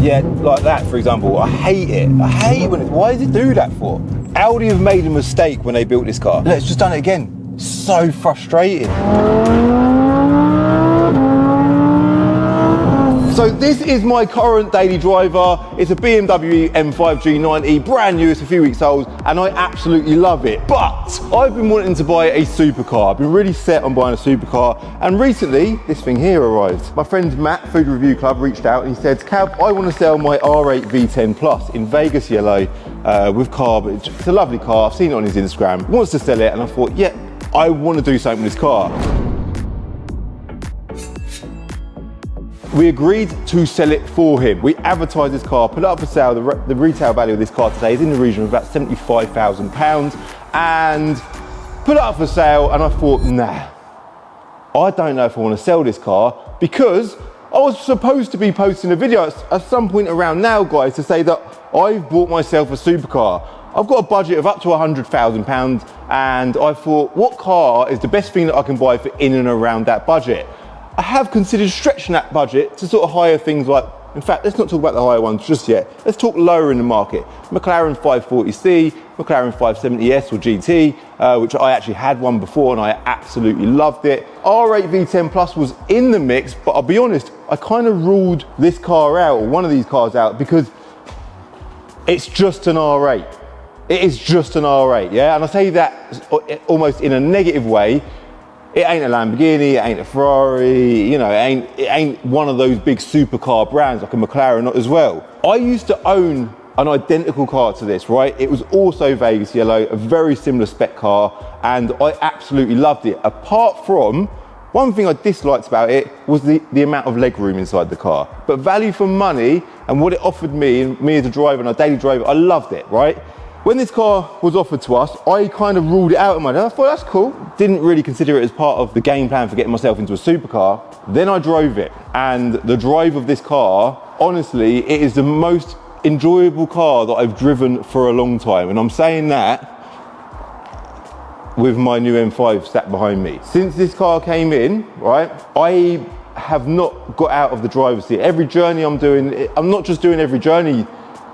Yeah, like that, for example. I hate it. I hate it when it, why does it do that for? Audi have made a mistake when they built this car. Let's just done it again. So frustrating. So this is my current daily driver. It's a BMW M5 G90, brand new, it's a few weeks old, and I absolutely love it. But I've been wanting to buy a supercar. I've been really set on buying a supercar, and recently this thing here arrived. My friend Matt, Food Review Club, reached out and he said, Cab, I want to sell my R8 V10 Plus in Vegas yellow with carb. It's a lovely car, I've seen it on his Instagram. He wants to sell it, and I thought, yeah, I want to do something with this car. We agreed to sell it for him. We advertised this car, put it up for sale. The retail value of this car today is in the region of about £75,000, and put it up for sale, and I thought, nah, I don't know if I want to sell this car, because I was supposed to be posting a video at some point around now, guys, to say that I've bought myself a supercar. I've got a budget of up to £100,000, and I thought, what car is the best thing that I can buy for in and around that budget? I have considered stretching that budget to sort of higher things like, in fact, let's not talk about the higher ones just yet. Let's talk lower in the market. McLaren 540C, McLaren 570S or GT, which I actually had one before and I absolutely loved it. R8 V10 Plus was in the mix, but I'll be honest, I kind of ruled this car out, or one of these cars out, because it's just an R8. It is just an R8, yeah? And I say that almost in a negative way. It ain't a Lamborghini, it ain't a Ferrari, you know, it ain't one of those big supercar brands like a McLaren as well. I used to own an identical car to this, right? It was also Vegas yellow, a very similar spec car, and I absolutely loved it. Apart from, one thing I disliked about it was the amount of legroom inside the car. But value for money and what it offered me, and me as a driver and a daily driver, I loved it, right? When this car was offered to us, I kind of ruled it out in my head. I thought, that's cool. Didn't really consider it as part of the game plan for getting myself into a supercar. Then I drove it, and the drive of this car, honestly, it is the most enjoyable car that I've driven for a long time. And I'm saying that with my new M5 sat behind me. Since this car came in, right, I have not got out of the driver's seat. Every journey I'm doing, I'm not just doing every journey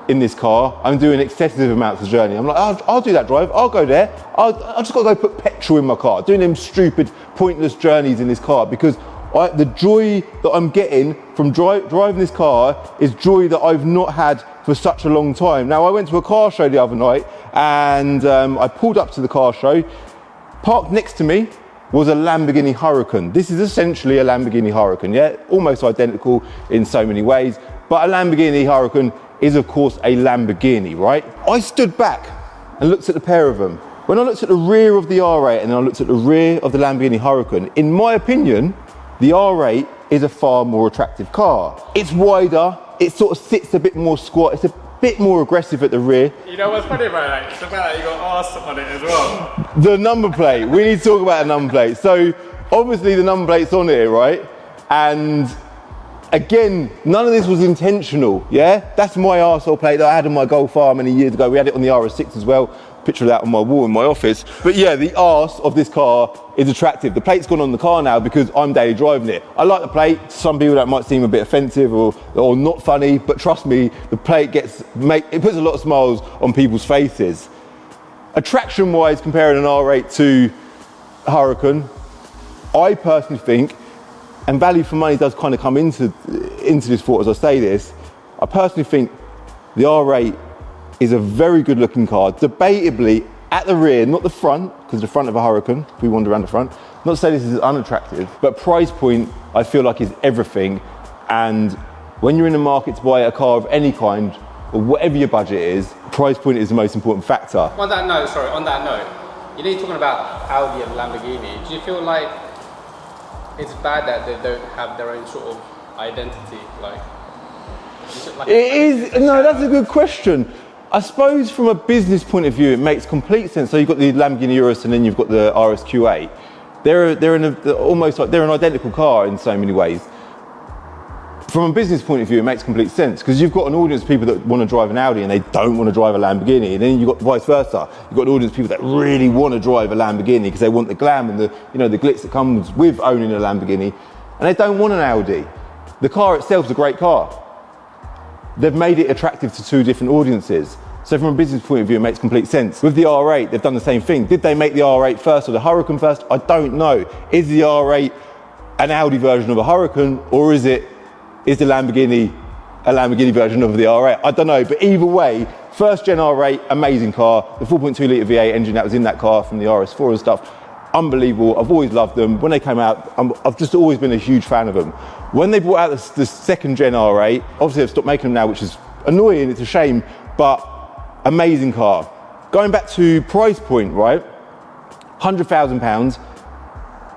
in this car, I'm doing excessive amounts of journey. I'm like, I'll do that drive, I'll go there. I just gotta go put petrol in my car, doing them stupid, pointless journeys in this car, because the joy that I'm getting from driving this car is joy that I've not had for such a long time. Now, I went to a car show the other night, and I pulled up to the car show. Parked next to me was a Lamborghini Huracan. This is essentially a Lamborghini Huracan, yeah? Almost identical in so many ways, but a Lamborghini Huracan is of course a Lamborghini, right? I stood back and looked at the pair of them. When I looked at the rear of the R8 and then I looked at the rear of the Lamborghini Huracan, in my opinion, the R8 is a far more attractive car. It's wider, it sort of sits a bit more squat, it's a bit more aggressive at the rear. You know what's funny about that? It's the fact that you got arse on it as well. The number plate, we need to talk about the number plate. So obviously the number plate's on here, right? And again, none of this was intentional, yeah? That's my arsehole plate that I had on my Golf R many years ago. We had it on the RS6 as well. Picture of that on my wall in my office. But yeah, the arse of this car is attractive. The plate's gone on the car now because I'm daily driving it. I like the plate. Some people that might seem a bit offensive or not funny, but trust me, the plate it puts a lot of smiles on people's faces. Attraction-wise, comparing an R8 to a Huracan, I personally think, and value for money does kind of come into this thought as I say this, I personally think the R8 is a very good looking car, debatably at the rear, not the front, because the front of a Huracan, if we wander around the front, not to say this is unattractive, but price point I feel like is everything. And when you're in the market to buy a car of any kind, or whatever your budget is, price point is the most important factor. On that note, you know, you're talking about Audi and Lamborghini. Do you feel like it's bad that they don't have their own sort of identity? It is, no, that's a good question. I suppose from a business point of view, it makes complete sense. So you've got the Lamborghini Urus and then you've got the RSQ8. They're an identical car in so many ways. From a business point of view, it makes complete sense because you've got an audience of people that want to drive an Audi and they don't want to drive a Lamborghini, and then you've got vice versa. You've got an audience of people that really want to drive a Lamborghini because they want the glam and the glitz that comes with owning a Lamborghini, and they don't want an Audi. The car itself is a great car. they've made it attractive to two different audiences. So from a business point of view, it makes complete sense. With the R8, they've done the same thing. Did they make the R8 first or the Huracan first? I don't know. Is the R8 an Audi version of a Huracan, or is the Lamborghini a Lamborghini version of the R8? I don't know, but either way, first gen R8, amazing car. The 4.2 litre V8 engine that was in that car from the RS4 and stuff, unbelievable. I've always loved them. When they came out, I've just always been a huge fan of them. When they brought out the second gen R8, obviously they've stopped making them now, which is annoying, it's a shame, but amazing car. Going back to price point, right? £100,000.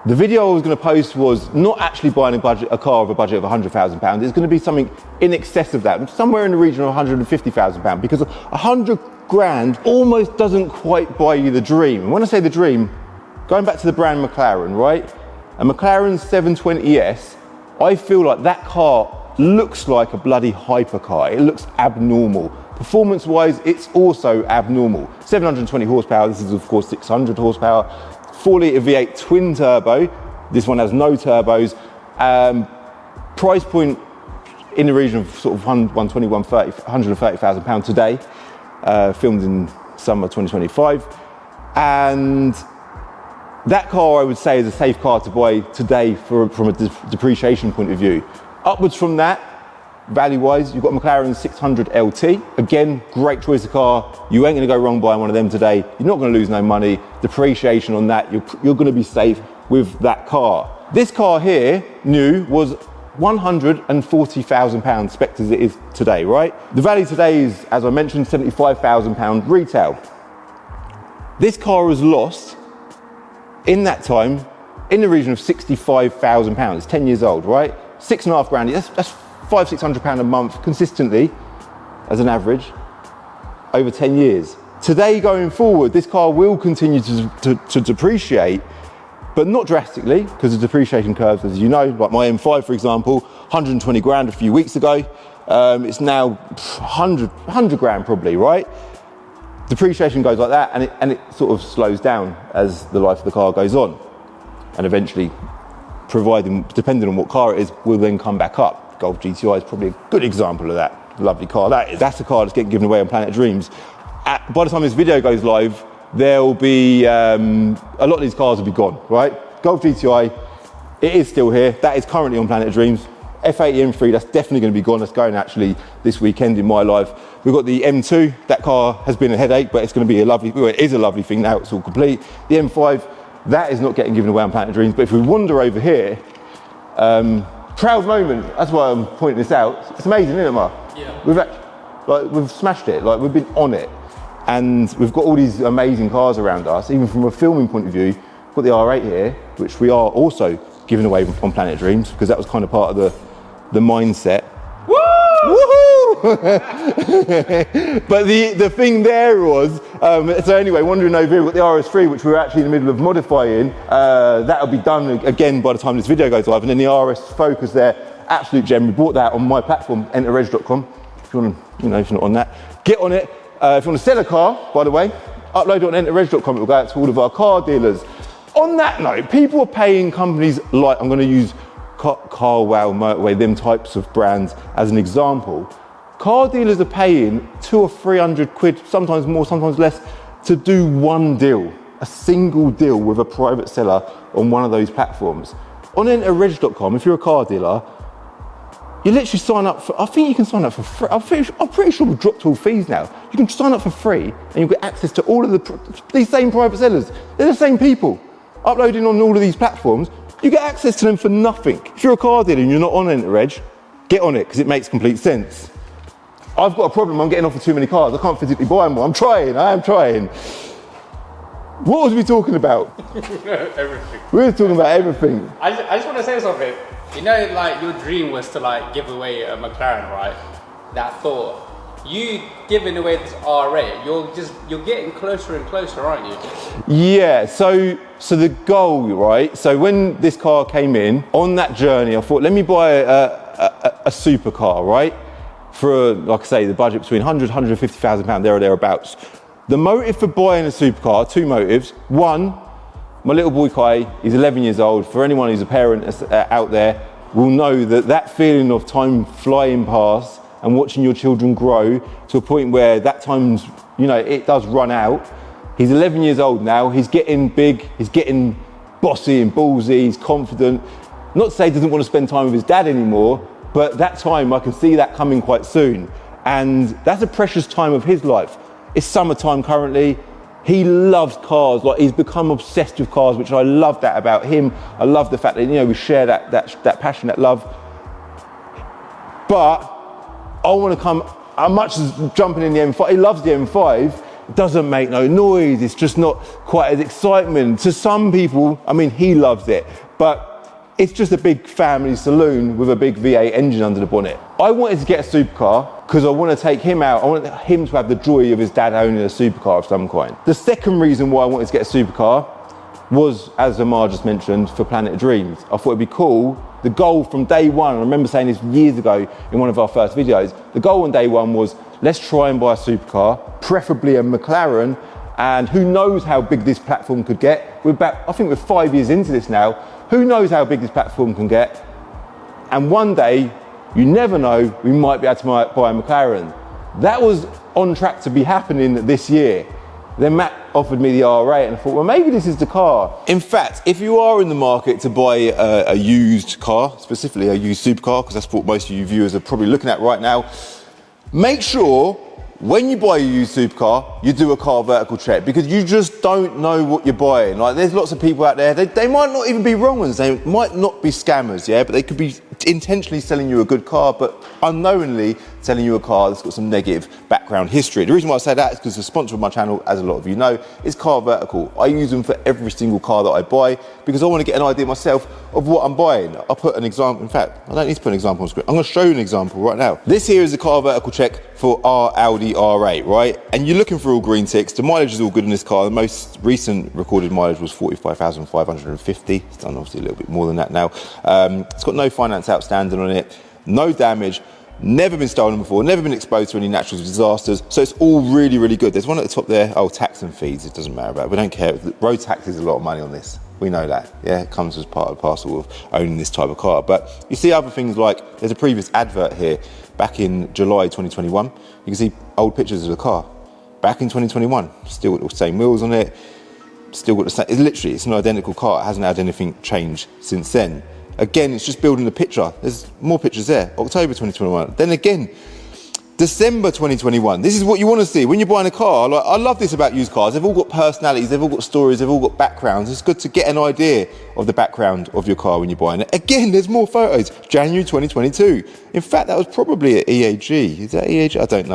The video I was going to post was not actually buying a car of a budget of £100,000. It's going to be something in excess of that, somewhere in the region of £150,000, because 100 grand almost doesn't quite buy you the dream. And when I say the dream, going back to the brand McLaren, right? A McLaren 720S, I feel like that car looks like a bloody hypercar. It looks abnormal. Performance-wise, it's also abnormal. 720 horsepower, this is of course 600 horsepower. 4 litre V8 twin turbo. This one has no turbos. Price point in the region of sort of 120, 130,000 pounds today. Filmed in summer 2025. And that car I would say is a safe car to buy today from a depreciation point of view. Upwards from that, value-wise, you've got McLaren 600 LT. Again, great choice of car. You ain't gonna go wrong buying one of them today. You're not gonna lose no money. Depreciation on that, you're gonna be safe with that car. This car here, new, was £140,000 spec'd as it is today, right? The value today is, as I mentioned, £75,000 retail. This car has lost, in that time, in the region of £65,000. It's 10 years old, right? 6.5 grand, that's £500-600 a month consistently as an average over 10 years. Today going forward, this car will continue to depreciate, but not drastically, because the depreciation curves, as you know, like my M5 for example, 120 grand a few weeks ago, it's now 100 grand probably, right? Depreciation goes like that, and it sort of slows down as the life of the car goes on, and eventually, depending on what car it is, will then come back up. Golf GTI is probably a good example of that. Lovely car that is. That's the car that's getting given away on Planet of Dreams. By the time this video goes live, there'll be, a lot of these cars will be gone, right? Golf GTI, it is still here. That is currently on Planet of Dreams. F80 M3, that's definitely going to be gone. That's going actually this weekend in my life. We've got the M2. That car has been a headache, but it's going to be it is a lovely thing now. It's all complete. The M5, that is not getting given away on Planet of Dreams. But if we wander over here, proud moment. That's why I'm pointing this out. It's amazing, isn't it, Mark? Yeah. We've smashed it. Like, we've been on it, and we've got all these amazing cars around us. Even from a filming point of view, we've got the R8 here, which we are also giving away on Planet of Dreams, because that was kind of part of the mindset. Woo! Woohoo! But the thing there was, so anyway, wandering over here, we've got the RS3, which we're actually in the middle of modifying. That'll be done again by the time this video goes live. And then the RS Focus there, absolute gem. We bought that on my platform, enterreg.com. If you want to, if you're not on that, get on it. If you want to sell a car, by the way, upload it on enterreg.com. It will go out to all of our car dealers. On that note, people are paying companies like, I'm going to use CarWow, Motorway, them types of brands as an example. Car dealers are paying 200 or 300 quid, sometimes more, sometimes less, to do one deal, a single deal with a private seller on one of those platforms. On enterreg.com, if you're a car dealer, you literally sign up for, I think you can sign up for free. I'm pretty sure we've dropped all fees now. You can sign up for free and you'll get access to all of these same private sellers. They're the same people uploading on all of these platforms. You get access to them for nothing. If you're a car dealer and you're not on EnterReg, get on it, because it makes complete sense. I've got a problem, I'm getting offered too many cars. I can't physically buy more. I am trying. What was we talking about? Everything. We were talking about everything. I just want to say something. You know, like, your dream was to like give away a McLaren, right? That thought. You giving away this R8, you're getting closer and closer, aren't you? Yeah, so the goal, right? So when this car came in, on that journey, I thought, let me buy a supercar, right? For, like I say, the budget between 100, 150,000 pounds, there or thereabouts. The motive for buying a supercar, two motives. One, my little boy Kai, he's 11 years old. For anyone who's a parent out there, will know that feeling of time flying past and watching your children grow to a point where that time's, you know, it does run out. He's 11 years old now, he's getting big, he's getting bossy and ballsy, he's confident. Not to say he doesn't want to spend time with his dad anymore, but that time, I can see that coming quite soon. And that's a precious time of his life. It's summertime currently. He loves cars, like he's become obsessed with cars, which I love that about him. I love the fact that, you know, we share that passion, that love. But I want to come, as much as jumping in the M5, he loves the M5, it doesn't make no noise, it's just not quite as excitement. To some people, I mean, he loves it, but it's just a big family saloon with a big V8 engine under the bonnet. I wanted to get a supercar because I want to take him out. I want him to have the joy of his dad owning a supercar of some kind. The second reason why I wanted to get a supercar was, as Amar just mentioned, for Planet of Dreams. I thought it'd be cool. The goal from day one, I remember saying this years ago in one of our first videos, the goal on day one was, let's try and buy a supercar, preferably a McLaren, and who knows how big this platform could get. I think we're 5 years into this now. Who knows how big this platform can get? And one day, you never know, we might be able to buy a McLaren. That was on track to be happening this year. Then Matt offered me the R8 and I thought, well, maybe this is the car. In fact, if you are in the market to buy a used car, specifically a used supercar, because that's what most of you viewers are probably looking at right now, make sure when you buy a used supercar, you do a car vertical check, because you just don't know what you're buying. Like, there's lots of people out there, they might not even be wrong ones, they might not be scammers, yeah, but they could be intentionally selling you a good car, but unknowingly selling you a car that's got some negative background history. The reason why I say that is because the sponsor of my channel, as a lot of you know, is Car Vertical. I use them for every single car that I buy because I want to get an idea myself of what I'm buying. I'll put an example, in fact, I don't need to put an example on screen. I'm going to show you an example right now. This here is a car vertical check for our Audi R8, right? And you're looking for all green ticks. The mileage is all good in this car. The most recent recorded mileage was 45,550. It's done obviously a little bit more than that now. It's got no finance outstanding on it, no damage, never been stolen before, never been exposed to any natural disasters, so it's all really, really good. There's one at the top there, oh, tax and fees, it doesn't matter about, we don't care. Road tax is a lot of money on this, we know that, yeah, it comes as part and parcel of owning this type of car. But you see other things like, there's a previous advert here, back in July 2021, you can see old pictures of the car, back in 2021, still got the same wheels on it, still got the same, it's an identical car, it hasn't had anything change since then. Again, it's just building the picture. There's more pictures there. October 2021. Then again, December 2021. This is what you want to see when you're buying a car. Like, I love this about used cars. They've all got personalities, they've all got stories, they've all got backgrounds. It's good to get an idea of the background of your car when you're buying it. Again, there's more photos. January 2022. In fact, that was probably at EAG. Is that EAG? I don't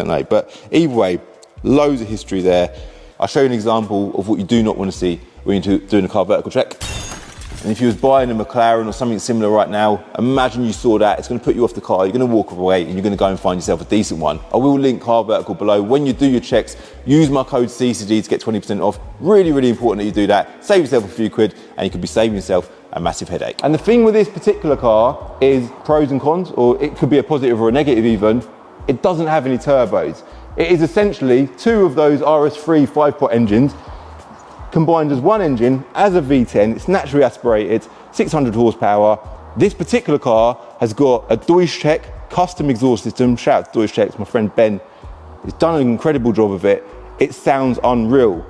know. But either way, loads of history there. I'll show you an example of what you do not want to see when you're doing a car vertical check. And if you was buying a McLaren or something similar right now, imagine you saw that, it's going to put you off the car, you're going to walk away and you're going to go and find yourself a decent one. I will link Car Vertical below. When you do your checks, use my code CCD to get 20% off. Really, really important that you do that. Save yourself a few quid and you could be saving yourself a massive headache. And the thing with this particular car is pros and cons, or it could be a positive or a negative even. It doesn't have any turbos. It is essentially two of those RS3 5-pot engines combined as one engine, as a V10, it's naturally aspirated, 600 horsepower. This particular car has got a Deutsch custom exhaust system. Shout out to Deutsch, it's my friend Ben. He's done an incredible job of it. It sounds unreal.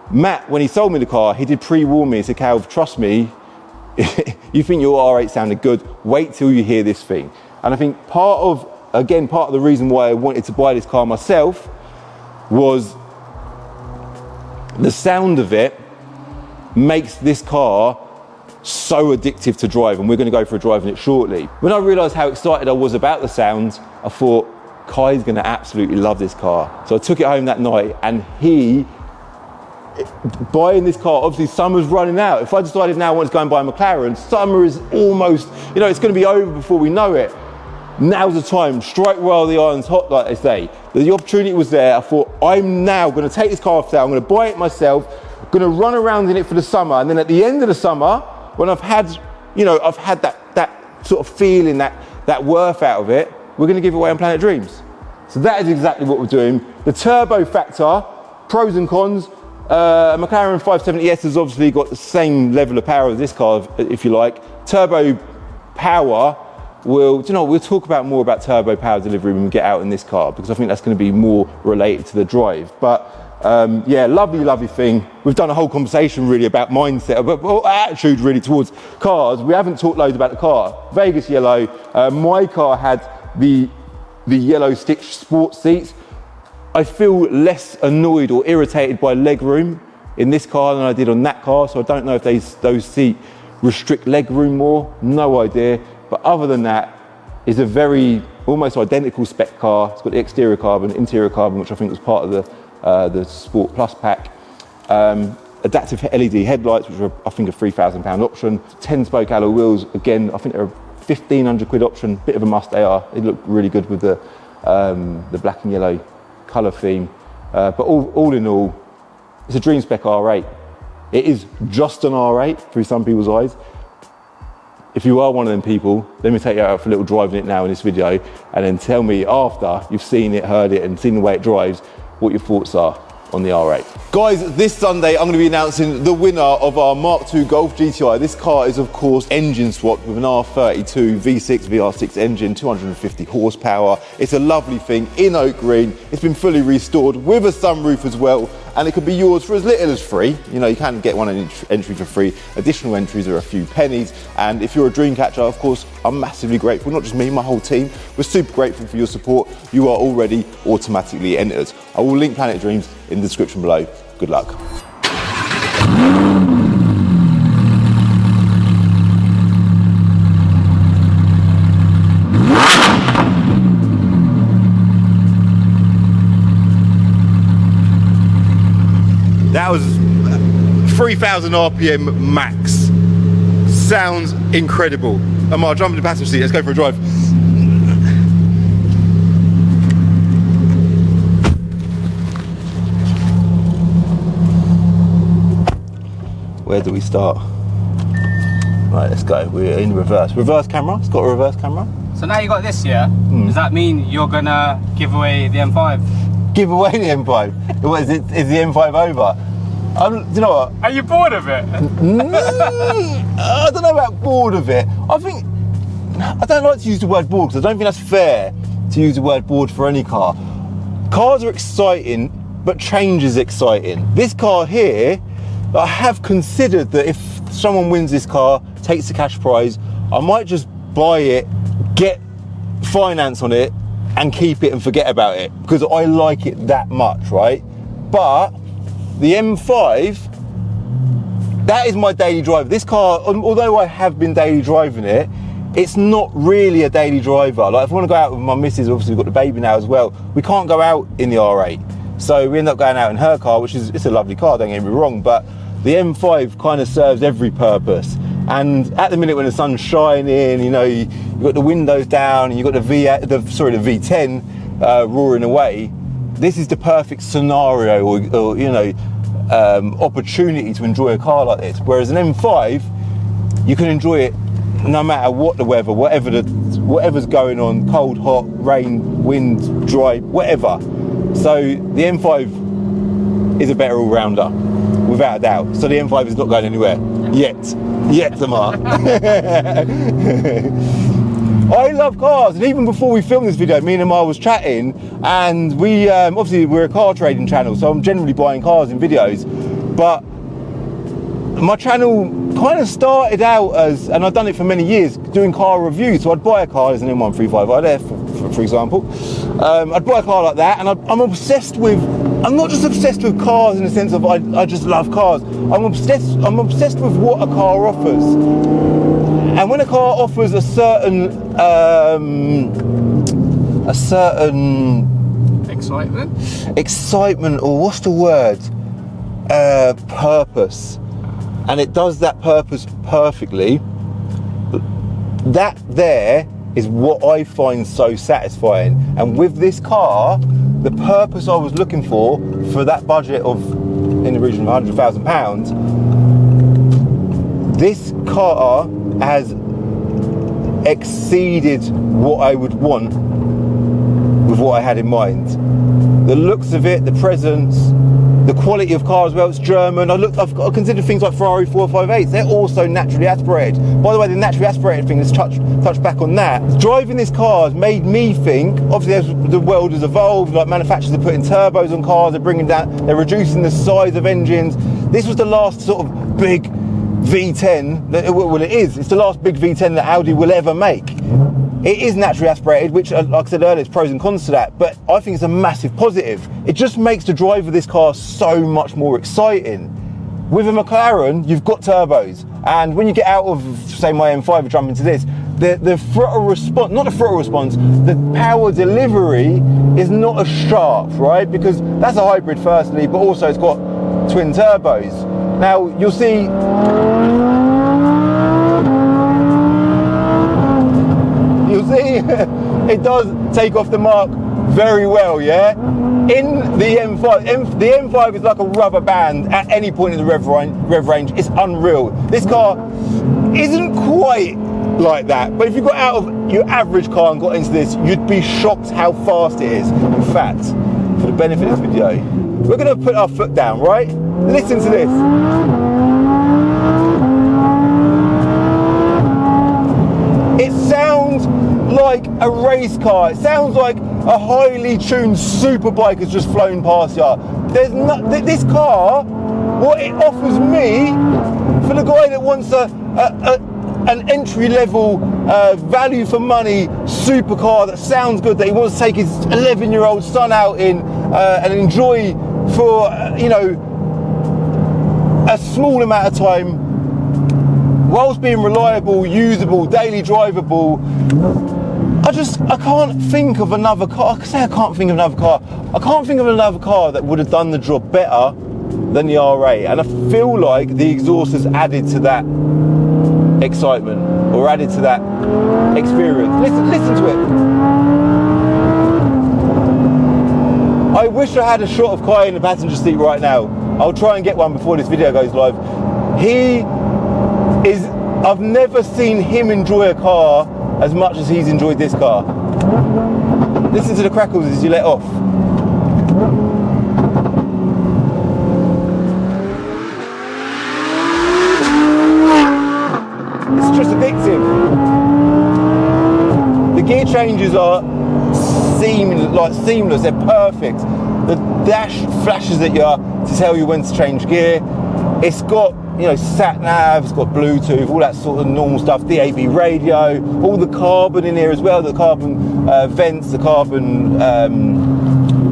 Matt, when he sold me the car, he did pre-warn me. He said, Cal, trust me, you think your R8 sounded good, wait till you hear this thing. And I think part of the reason why I wanted to buy this car myself was the sound of it makes this car so addictive to drive, and we're going to go for a drive in it shortly. When I realised how excited I was about the sound, I thought, Kai's going to absolutely love this car. So I took it home that night, and buying this car, obviously summer's running out. If I decided now I wanted to go and buy a McLaren, summer is almost, it's going to be over before we know it. Now's the time, strike while the iron's hot, like they say. The opportunity was there. I thought, I'm now going to take this car off sale, I'm going to buy it myself, I'm going to run around in it for the summer, and then at the end of the summer, when I've had that sort of feeling, that worth out of it, we're going to give away on Planet Dreams. So that is exactly what we're doing. The turbo factor, pros and cons. McLaren 570S has obviously got the same level of power as this car, if you like. Turbo power we'll talk about more about turbo power delivery when we get out in this car, because I think that's going to be more related to the drive. But yeah, lovely thing. We've done a whole conversation really about mindset, about attitude really towards cars. We haven't talked loads about the car. Vegas yellow. My car had the yellow stitched sports seats. I feel less annoyed or irritated by leg room in this car than I did on that car, so I don't know if those seats restrict leg room more, no idea. But other than that, it's a very almost identical spec car. It's got the exterior carbon, interior carbon, which I think was part of the Sport Plus pack. Adaptive LED headlights, which are I think a £3,000 option. 10-spoke alloy wheels, again, I think they're a 1,500 quid option. Bit of a must they are. They look really good with the black and yellow colour theme. But all in all, it's a dream spec R8. It is just an R8 through some people's eyes. If you are one of them people, let me take you out for a little drive in it now in this video, and then tell me after you've seen it, heard it, and seen the way it drives, what your thoughts are on the R8. Guys, this Sunday I'm going to be announcing the winner of our Mark II Golf GTI. This car is of course engine swapped with an R32 V6 VR6 engine, 250 horsepower. It's a lovely thing in oak green. It's been fully restored with a sunroof as well, and it could be yours for as little as free. You know, you can get one entry for free. Additional entries are a few pennies, and if you're a dream catcher, of course, I'm massively grateful. Not just me, my whole team. We're super grateful for your support. You are already automatically entered. I will link Planet Dreams in the description below. Good luck. That was 3,000 RPM max. Sounds incredible. Amar, jump in the passenger seat, let's go for a drive. Where do we start? Right, let's go. We're in reverse. Reverse camera. It's got a reverse camera. So now you got this, yeah? Does that mean you're gonna give away the M5? Give away the M5? What is it? Is the M5 over? Do you know what? Are you bored of it? I don't know about bored of it. I don't like to use the word bored because I don't think that's fair to use the word bored for any car. Cars are exciting, but change is exciting. This car here, I have considered that if someone wins this car, takes the cash prize, I might just buy it, get finance on it, and keep it and forget about it because I like it that much, right? But the M5, that is my daily driver. This car, although I have been daily driving it, it's not really a daily driver. Like if I want to go out with my missus, obviously we've got the baby now as well, we can't go out in the R8. So we end up going out in her car, which is, it's a lovely car, don't get me wrong, but the M5 kind of serves every purpose. And at the minute when the sun's shining, you know, you've got the windows down and you've got the V10 roaring away, this is the perfect scenario or you know, opportunity to enjoy a car like this. Whereas an M5, you can enjoy it no matter what the weather, whatever's going on, cold, hot, rain, wind, dry, whatever. So the M5 is a better all-rounder, without a doubt. So the M5 is not going anywhere yet, Amar. I love cars, and even before we filmed this video, me and Amar was chatting, and we obviously we're a car trading channel, so I'm generally buying cars in videos. But my channel kind of started out as, and I've done it for many years, doing car reviews. So I'd buy a car, there's an M135i there, for example. I'd buy a car like that, and I'm obsessed with. I'm not just obsessed with cars in the sense of I just love cars. I'm obsessed with what a car offers. And when a car offers a certain excitement, or what's the word? Purpose. And it does that purpose perfectly. That there is what I find so satisfying. And with this car, the purpose I was looking for that budget of in the region of £100,000, this car has exceeded what I would want with what I had in mind. The looks of it, the presence, The quality of car as well, it's German. I've got to consider things like Ferrari 458s. They're also naturally aspirated. By the way, the naturally aspirated thing, let's touch back on that. Driving this car has made me think, obviously as the world has evolved, like manufacturers are putting turbos on cars, they're reducing the size of engines. This was the last sort of big V10, well it is, it's the last big V10 that Audi will ever make. It is naturally aspirated, which, like I said earlier, there's pros and cons to that, but I think it's a massive positive. It just makes the drive of this car so much more exciting. With a McLaren, you've got turbos, and when you get out of, say, my M5 and jump into this, the throttle response, not the throttle response, the power delivery is not as sharp, right? Because that's a hybrid firstly, but also it's got twin turbos. Now, you'll see, it does take off the mark very well, yeah? In the M5, the M5 is like a rubber band at any point in the rev range. It's unreal. This car isn't quite like that, but if you got out of your average car and got into this, you'd be shocked how fast it is. In fact, for the benefit of this video, we're gonna put our foot down, right? Listen to this. It sounds like a race car. It sounds like a highly tuned superbike has just flown past you. This car, what it offers me, for the guy that wants an entry-level, value for money supercar that sounds good, that he wants to take his 11-year-old son out in and enjoy for, you know, a small amount of time, whilst being reliable, usable, daily drivable. I can't think of another car. I can't think of another car. I can't think of another car that would have done the job better than the R8. And I feel like the exhaust has added to that excitement, or added to that experience. Listen to it. I wish I had a shot of Kai in the passenger seat right now. I'll try and get one before this video goes live. I've never seen him enjoy a car as much as he's enjoyed this car. Listen to the crackles as you let off. It's just addictive. The gear changes are seamless, they're perfect. The dash flashes at you to tell you when to change gear. It's got, you know, sat nav, it's got Bluetooth, all that sort of normal stuff, DAB radio, all the carbon in here as well, the carbon vents, the carbon,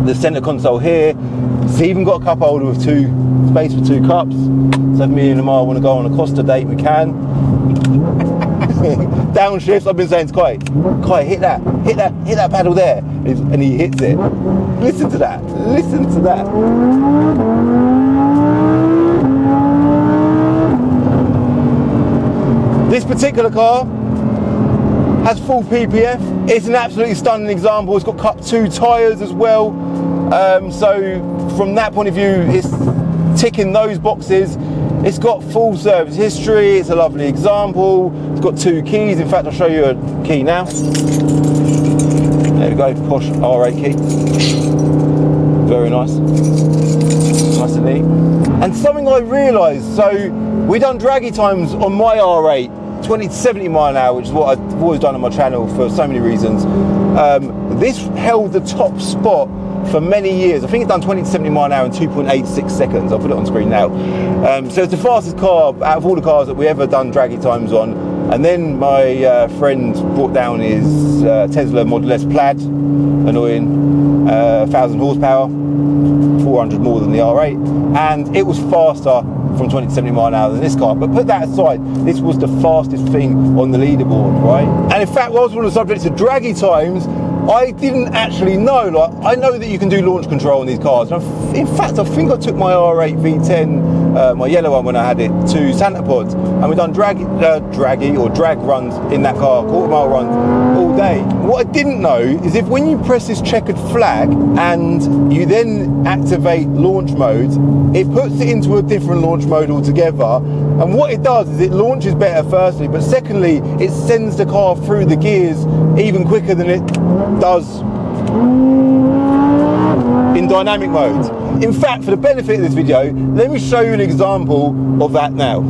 the center console here. It's even got a cup holder with space for 2 cups. So if me and Amar want to go on a Costa date, we can. Downshifts, I've been saying to Kai, hit that pedal there, and he hits it. Listen to that, listen to that. This particular car has full PPF. It's an absolutely stunning example. It's got Cup 2 tyres as well. So from that point of view, it's ticking those boxes. It's got full service history. It's a lovely example. It's got 2 keys. In fact, I'll show you a key now. There we go, posh R8 key. Very nice. Nice and neat. And something I realised, so we done draggy times on my R8, 20 to 70 mile an hour, which is what I've always done on my channel for so many reasons. This held the top spot for many years. I think it's done 20 to 70 mile an hour in 2.86 seconds. I'll put it on screen now. So it's the fastest car out of all the cars that we ever done draggy times on. And then my friend brought down his Tesla Model S Plaid, annoying, 1,000 horsepower, 400 more than the R8, and it was faster from 20 to 70 mile an hour than this car. But put that aside, this was the fastest thing on the leaderboard, right? And in fact, whilst we're on the subject of draggy times, I didn't actually know, like, I know that you can do launch control on these cars. In fact, I think I took my R8 V10, my yellow one when I had it, to Santa Pod, and we've done drag runs in that car, quarter-mile runs, all day. What I didn't know is if when you press this checkered flag and you then activate launch mode, it puts it into a different launch mode altogether. And what it does is it launches better firstly, but secondly, it sends the car through the gears even quicker than it does in dynamic mode. In fact, for the benefit of this video, let me show you an example of that now.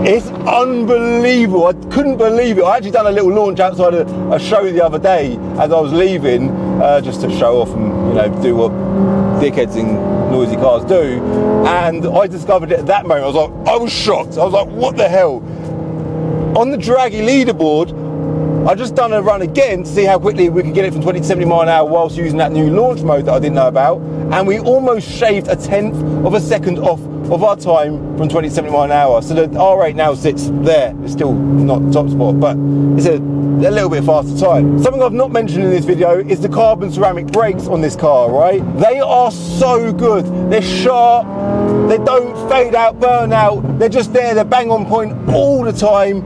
It's unbelievable. I couldn't believe it. I actually done a little launch outside a show the other day as I was leaving, just to show off and, you know, do what dickheads in noisy cars do. And I discovered it at that moment. I was shocked. I was like, what the hell? On the draggy leaderboard, I just done a run again to see how quickly we could get it from 20 to 70 mile an hour whilst using that new launch mode that I didn't know about. And we almost shaved 1/10 of a second off of our time from 20 to 70 mile an hour. So the R8 now sits there. It's still not top spot, but it's a little bit faster time. Something I've not mentioned in this video is the carbon ceramic brakes on this car, right? They are so good. They're sharp. They don't fade out, burn out. They're just there. They're bang on point all the time.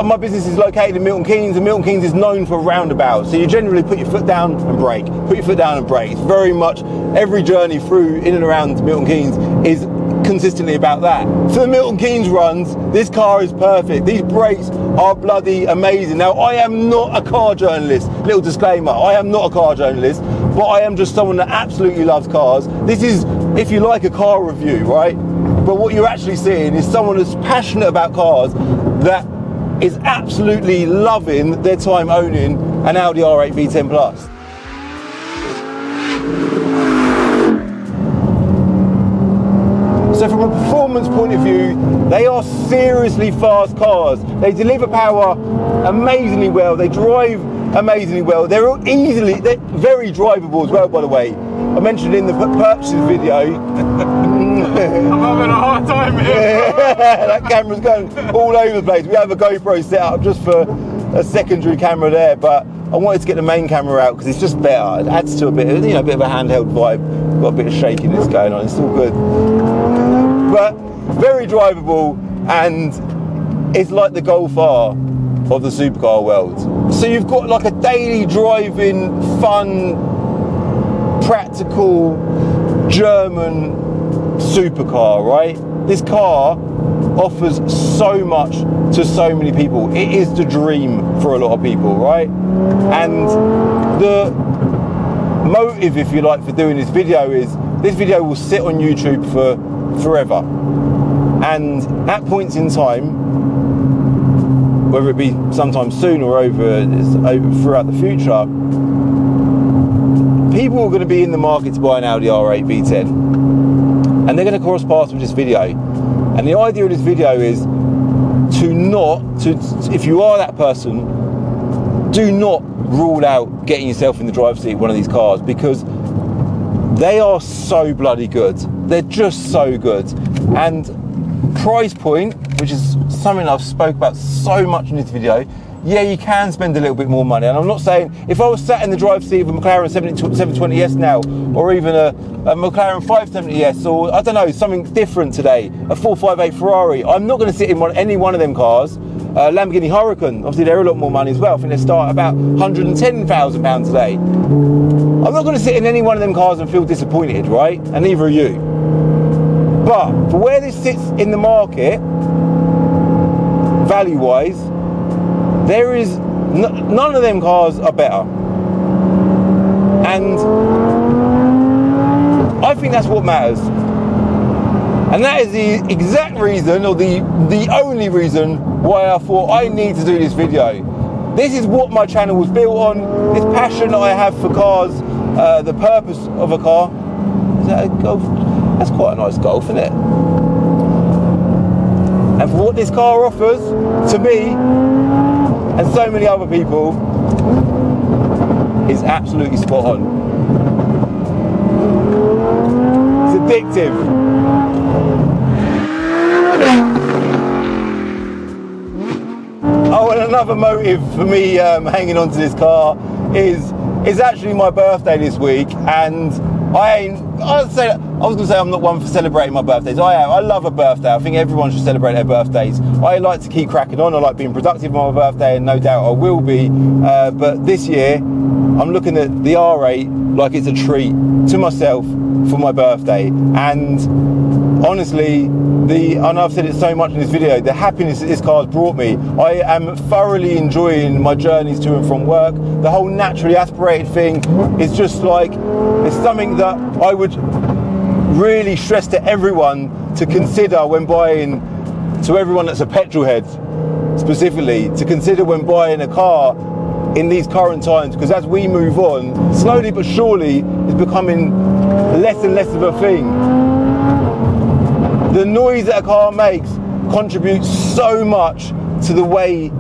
My business is located in Milton Keynes, and Milton Keynes is known for roundabouts. So you generally put your foot down and brake, put your foot down and brake. It's very much every journey through in and around Milton Keynes is consistently about that. For the Milton Keynes runs, this car is perfect. These brakes are bloody amazing. Now, I am not a car journalist. Little disclaimer, I am not a car journalist, but I am just someone that absolutely loves cars. This is, if you like, a car review, right? But what you're actually seeing is someone that's passionate about cars that is absolutely loving their time owning an Audi R8 V10 Plus. So from a performance point of view, they are seriously fast cars. They deliver power amazingly well. They drive amazingly well. They're very drivable as well, by the way. I mentioned in the purchases video. I'm having a hard time here. That camera's going all over the place. We have a GoPro set up just for a secondary camera there, but I wanted to get the main camera out because it's just better. It adds to a bit of a handheld vibe. Got a bit of shakiness going on. It's all good, but very drivable, and it's like the Golf R of the supercar world. So you've got like a daily driving, fun, practical German supercar, right? This car offers so much to so many people. It is the dream for a lot of people, right? And the motive, if you like, for doing this video is this video will sit on YouTube for forever. And at points in time, whether it be sometime soon or over throughout the future, people are going to be in the market to buy an Audi R8 V10, and they're going to cross paths with this video. And the idea of this video is if you are that person, do not rule out getting yourself in the driver's seat of one of these cars, because they are so bloody good. They're just so good. And price point, which is something I've spoke about so much in this video, yeah, you can spend a little bit more money. And I'm not saying, if I was sat in the driver's seat of a McLaren 720S now, or even a McLaren 570S, or I don't know, something different today, a 458 Ferrari, I'm not going to sit in any one of them cars. Lamborghini Huracan, obviously they're a lot more money as well. I think they start about £110,000 today. I'm not going to sit in any one of them cars and feel disappointed, right? And neither are you. But for where this sits in the market, value-wise, there is none of them cars are better. And I think that's what matters. And that is the exact reason, or the only reason, why I thought I need to do this video. This is what my channel was built on, this passion that I have for cars, the purpose of a car. Is that a Golf? That's quite a nice Golf, isn't it? And for what this car offers to me and so many other people is absolutely spot on. It's addictive. Oh, and another motive for me hanging on to this car is actually my birthday this week, and I was going to say I'm not one for celebrating my birthdays. I am. I love a birthday. I think everyone should celebrate their birthdays. I like to keep cracking on. I like being productive on my birthday, and no doubt I will be. But this year, I'm looking at the R8 like it's a treat to myself for my birthday. And honestly, I know I've said it so much in this video, the happiness that this car has brought me. I am thoroughly enjoying my journeys to and from work. The whole naturally aspirated thing is just like, it's something that I would really stress to everyone to consider when buying, to everyone that's a petrol head specifically, to consider when buying a car in these current times, because as we move on, slowly but surely, it's becoming less and less of a thing. The noise that a car makes contributes so much to the way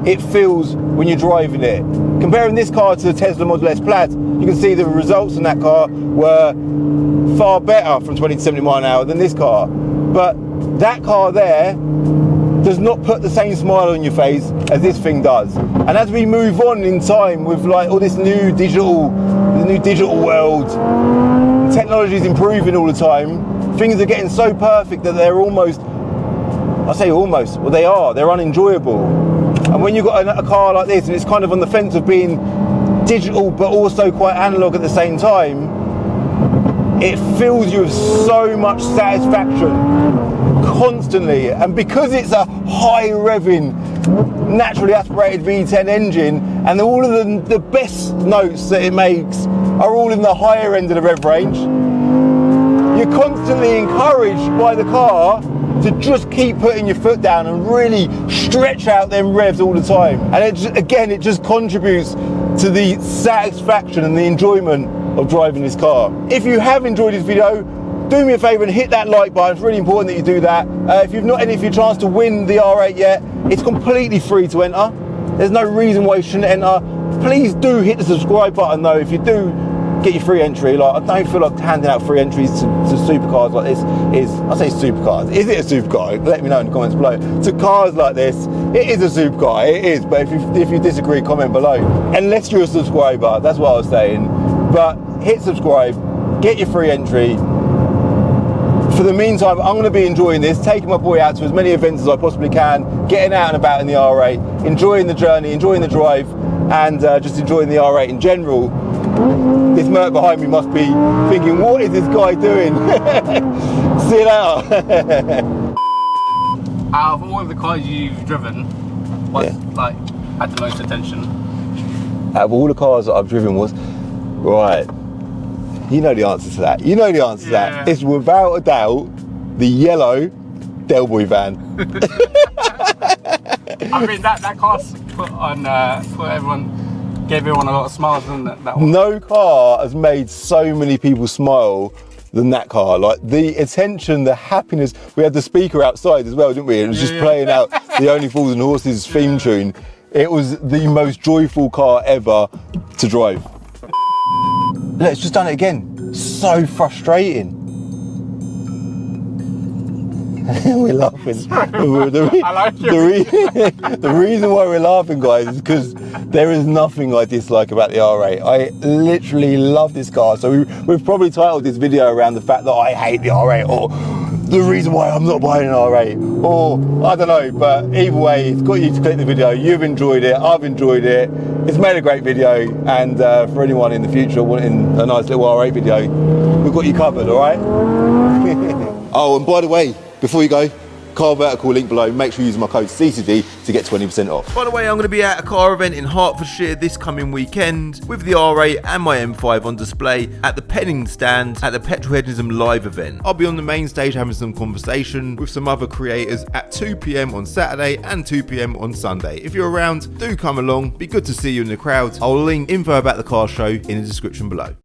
it feels when you're driving it. Comparing this car to the Tesla Model S Plaid, you can see the results in that car were far better from 20 to 70 mile an hour than this car. But that car there does not put the same smile on your face as this thing does. And as we move on in time with like all this new digital world, technology is improving all the time. Things are getting so perfect that they're almost, I say almost, well they're unenjoyable. And when you've got a car like this and it's kind of on the fence of being digital but also quite analog at the same time, it fills you with so much satisfaction constantly. And because it's a high revving, naturally aspirated V10 engine, and all of the best notes that it makes are all in the higher end of the rev range, you're constantly encouraged by the car to just keep putting your foot down and really stretch out them revs all the time. And it just contributes to the satisfaction and the enjoyment of driving this car. If you have enjoyed this video, do me a favour and hit that like button. It's really important that you do that. If you've not entered for your chance to win the R8 yet, it's completely free to enter. There's no reason why you shouldn't enter. Please do hit the subscribe button though. If you do get your free entry, like, I don't feel like handing out free entries to supercars like this I say supercars, is it a supercar? Let me know in the comments below. To cars like this, it is a supercar, it is, but if you disagree, comment below. Unless you're a subscriber, that's what I was saying. But hit subscribe, get your free entry. For the meantime, I'm going to be enjoying this, taking my boy out to as many events as I possibly can, getting out and about in the R8, enjoying the journey, enjoying the drive, and just enjoying the R8 in general. This Merc behind me must be thinking, what is this guy doing? See you later. Out of all of the cars you've driven, what like had the most attention? Out of all the cars that I've driven right, you know the answer to that. You know the answer to that. It's without a doubt the yellow Del Boy van. I mean that car's gave everyone a lot of smiles, didn't it? That one. No car has made so many people smile than that car. Like the attention, the happiness. We had the speaker outside as well, didn't we? It was just playing out the Only Fools and Horses theme tune. It was the most joyful car ever to drive. Look, it's just done it again. So frustrating. We're laughing. I like it. The reason why we're laughing, guys, is because there is nothing I dislike about the R8. I literally love this car. So we've probably titled this video around the fact that I hate the R8, or the reason why I'm not buying an R8, or I don't know, but either way, it's got you to click the video. You've enjoyed it, I've enjoyed it. It's made a great video, and for anyone in the future wanting a nice little R8 video, we've got you covered, all right? Oh, and by the way, before you go, Car Vertical link below. Make sure you use my code CCD to get 20% off. By the way, I'm going to be at a car event in Hertfordshire this coming weekend with the R8 and my M5 on display at the Penning stand at the Petrolheadism live event. I'll be on the main stage having some conversation with some other creators at 2 PM on Saturday and 2 PM on Sunday. If you're around, do come along. Be good to see you in the crowd. I'll link info about the car show in the description below.